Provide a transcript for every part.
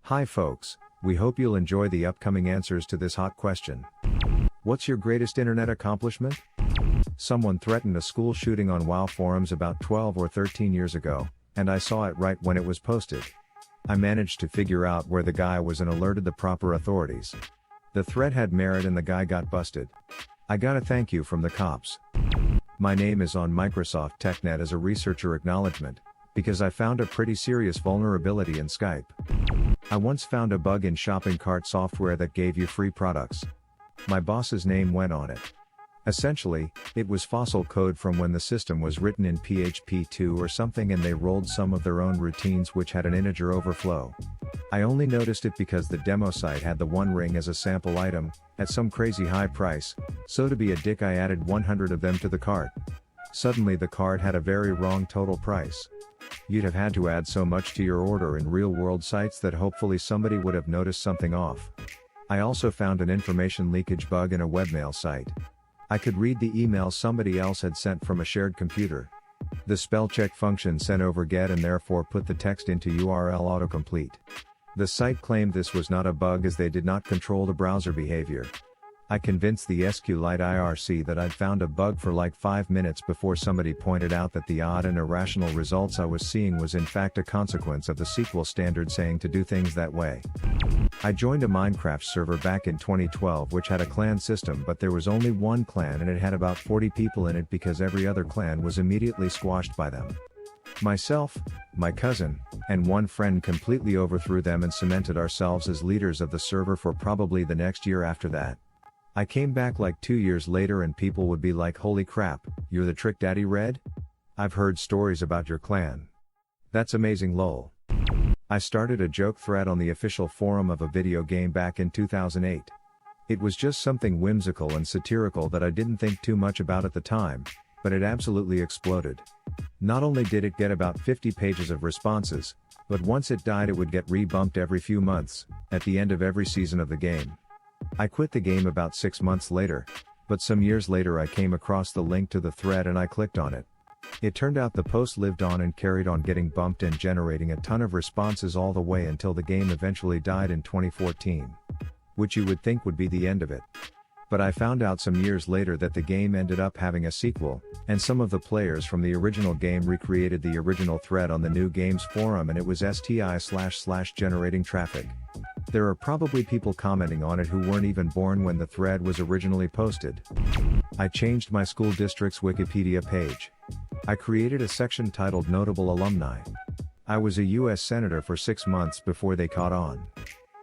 Hi folks, we hope you'll enjoy the upcoming answers to this hot question. What's your greatest internet accomplishment? Someone threatened a school shooting on WoW forums about 12 or 13 years ago, and I saw it right when it was posted. I managed to figure out where the guy was and alerted the proper authorities. The threat had merit and the guy got busted. I got a thank you from the cops. My name is on Microsoft TechNet as a researcher acknowledgement, because I found a pretty serious vulnerability in Skype. I once found a bug in shopping cart software that gave you free products. My boss's name went on it. Essentially, it was fossil code from when the system was written in PHP 2 or something and they rolled some of their own routines which had an integer overflow. I only noticed it because the demo site had the One Ring as a sample item, at some crazy high price, so to be a dick I added 100 of them to the cart. Suddenly the cart had a very wrong total price. You'd have had to add so much to your order in real-world sites that hopefully somebody would have noticed something off. I also found an information leakage bug in a webmail site. I could read the email somebody else had sent from a shared computer. The spell check function sent over get and therefore put the text into URL autocomplete. The site claimed this was not a bug as they did not control the browser behavior. I convinced the SQLite IRC that I'd found a bug for like 5 minutes before somebody pointed out that the odd and irrational results I was seeing was in fact a consequence of the SQL standard saying to do things that way. I joined a Minecraft server back in 2012 which had a clan system, but there was only one clan and it had about 40 people in it because every other clan was immediately squashed by them. Myself, my cousin, and one friend completely overthrew them and cemented ourselves as leaders of the server for probably the next year after that. I came back like 2 years later and people would be like, holy crap, you're the Trick Daddy Red? I've heard stories about your clan. That's amazing lol. I started a joke thread on the official forum of a video game back in 2008. It was just something whimsical and satirical that I didn't think too much about at the time, but it absolutely exploded. Not only did it get about 50 pages of responses, but once it died it would get rebumped every few months, at the end of every season of the game. I quit the game about 6 months later, but some years later I came across the link to the thread and I clicked on it. It turned out the post lived on and carried on getting bumped and generating a ton of responses all the way until the game eventually died in 2014. Which you would think would be the end of it. But I found out some years later that the game ended up having a sequel, and some of the players from the original game recreated the original thread on the new games forum and it was // generating traffic. There are probably people commenting on it who weren't even born when the thread was originally posted. I changed my school district's Wikipedia page. I created a section titled Notable Alumni. I was a US Senator for 6 months before they caught on.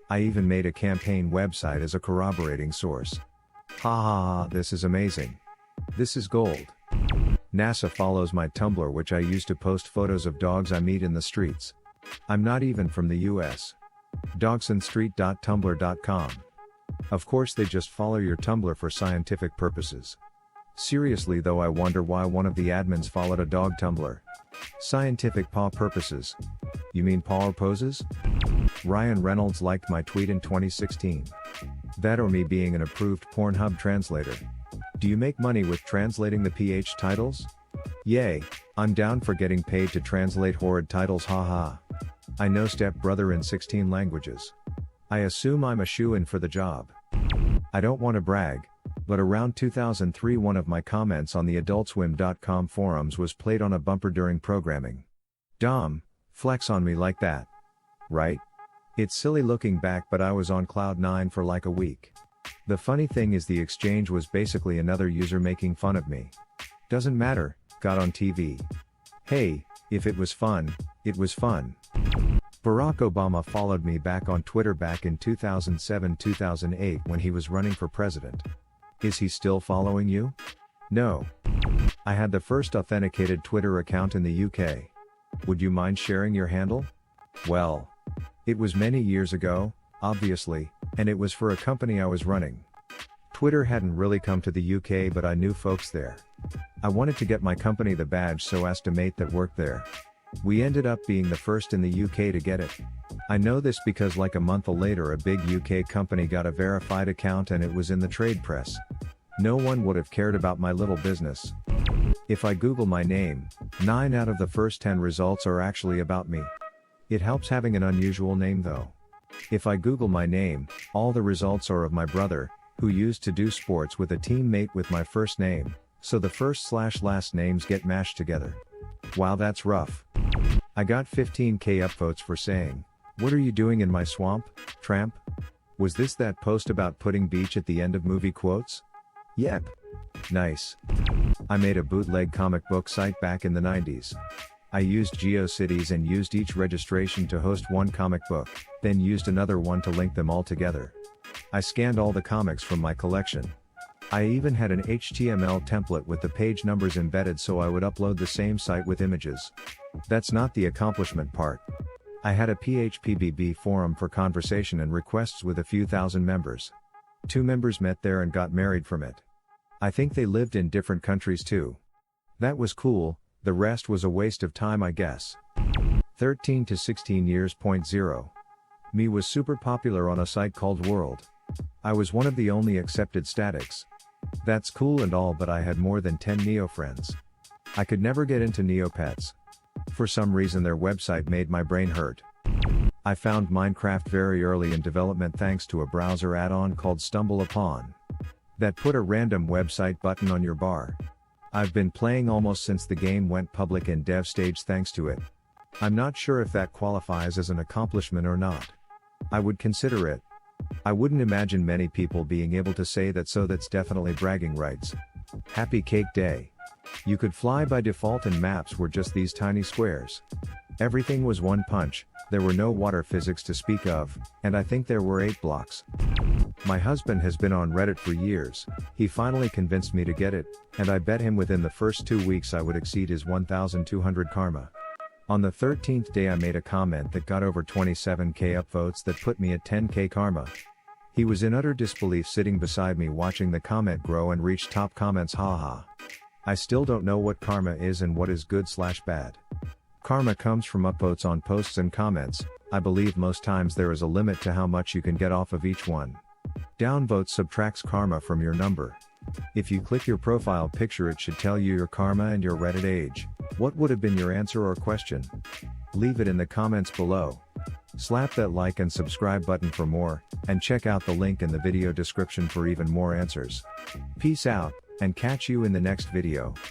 I even made a campaign website as a corroborating source. Ha ha ha, this is amazing. This is gold. NASA follows my Tumblr which I use to post photos of dogs I meet in the streets. I'm not even from the US. dogsonstreet.tumblr.com. Of course they just follow your Tumblr for scientific purposes. Seriously though, I wonder why one of the admins followed a dog Tumblr. Scientific paw purposes. You mean paw poses? Ryan Reynolds liked my tweet in 2016. That or me being an approved Pornhub translator. Do you make money with translating the PH titles? Yay, I'm down for getting paid to translate horrid titles, haha. I know Step Brother in 16 languages. I assume I'm a shoo-in for the job. I don't want to brag, but around 2003 one of my comments on the AdultSwim.com forums was played on a bumper during programming. Dom, flex on me like that. Right? It's silly looking back, but I was on cloud 9 for like a week. The funny thing is the exchange was basically another user making fun of me. Doesn't matter, got on TV. Hey, if it was fun, it was fun. Barack Obama followed me back on Twitter back in 2007-2008 when he was running for president. Is he still following you? No. I had the first authenticated Twitter account in the UK. Would you mind sharing your handle? Well, it was many years ago, obviously, and it was for a company I was running. Twitter hadn't really come to the UK, but I knew folks there. I wanted to get my company the badge, so asked a mate that worked there. We ended up being the first in the UK to get it. I know this because like a month later a big UK company got a verified account and it was in the trade press. No one would have cared about my little business. If I Google my name, 9 out of the first 10 results are actually about me. It helps having an unusual name though. If I Google my name, all the results are of my brother, who used to do sports with a teammate with my first name, so the first/last names get mashed together. Wow, that's rough. I got 15k upvotes for saying, "What are you doing in my swamp, tramp?" Was this that post about putting beach at the end of movie quotes? Yep. Nice. I made a bootleg comic book site back in the 90s. I used GeoCities and used each registration to host one comic book, then used another one to link them all together. I scanned all the comics from my collection. I even had an HTML template with the page numbers embedded so I would upload the same site with images. That's not the accomplishment part. I had a PHPBB forum for conversation and requests with a few thousand members. 2 members met there and got married from it. I think they lived in different countries too. That was cool, the rest was a waste of time, I guess. 13 to 16 years. 0. Me was super popular on a site called World. I was one of the only accepted statics. That's cool and all, but I had more than 10 Neo friends. I could never get into Neopets. For some reason their website made my brain hurt. I found Minecraft very early in development thanks to a browser add-on called Stumble Upon. That put a random website button on your bar. I've been playing almost since the game went public in dev stage thanks to it. I'm not sure if that qualifies as an accomplishment or not. I would consider it. I wouldn't imagine many people being able to say that, so that's definitely bragging rights. Happy Cake Day. You could fly by default and maps were just these tiny squares. Everything was one punch, there were no water physics to speak of, and I think there were 8 blocks. My husband has been on Reddit for years, he finally convinced me to get it, and I bet him within the first 2 weeks I would exceed his 1,200 karma. On the 13th day I made a comment that got over 27k upvotes that put me at 10k karma. He was in utter disbelief sitting beside me watching the comment grow and reach top comments, haha. I still don't know what karma is and what is good/bad. Karma comes from upvotes on posts and comments. I believe most times there is a limit to how much you can get off of each one. Downvotes subtracts karma from your number. If you click your profile picture it should tell you your karma and your Reddit age. What would have been your answer or question? Leave it in the comments below. Slap that like and subscribe button for more, and check out the link in the video description for even more answers. Peace out, and catch you in the next video.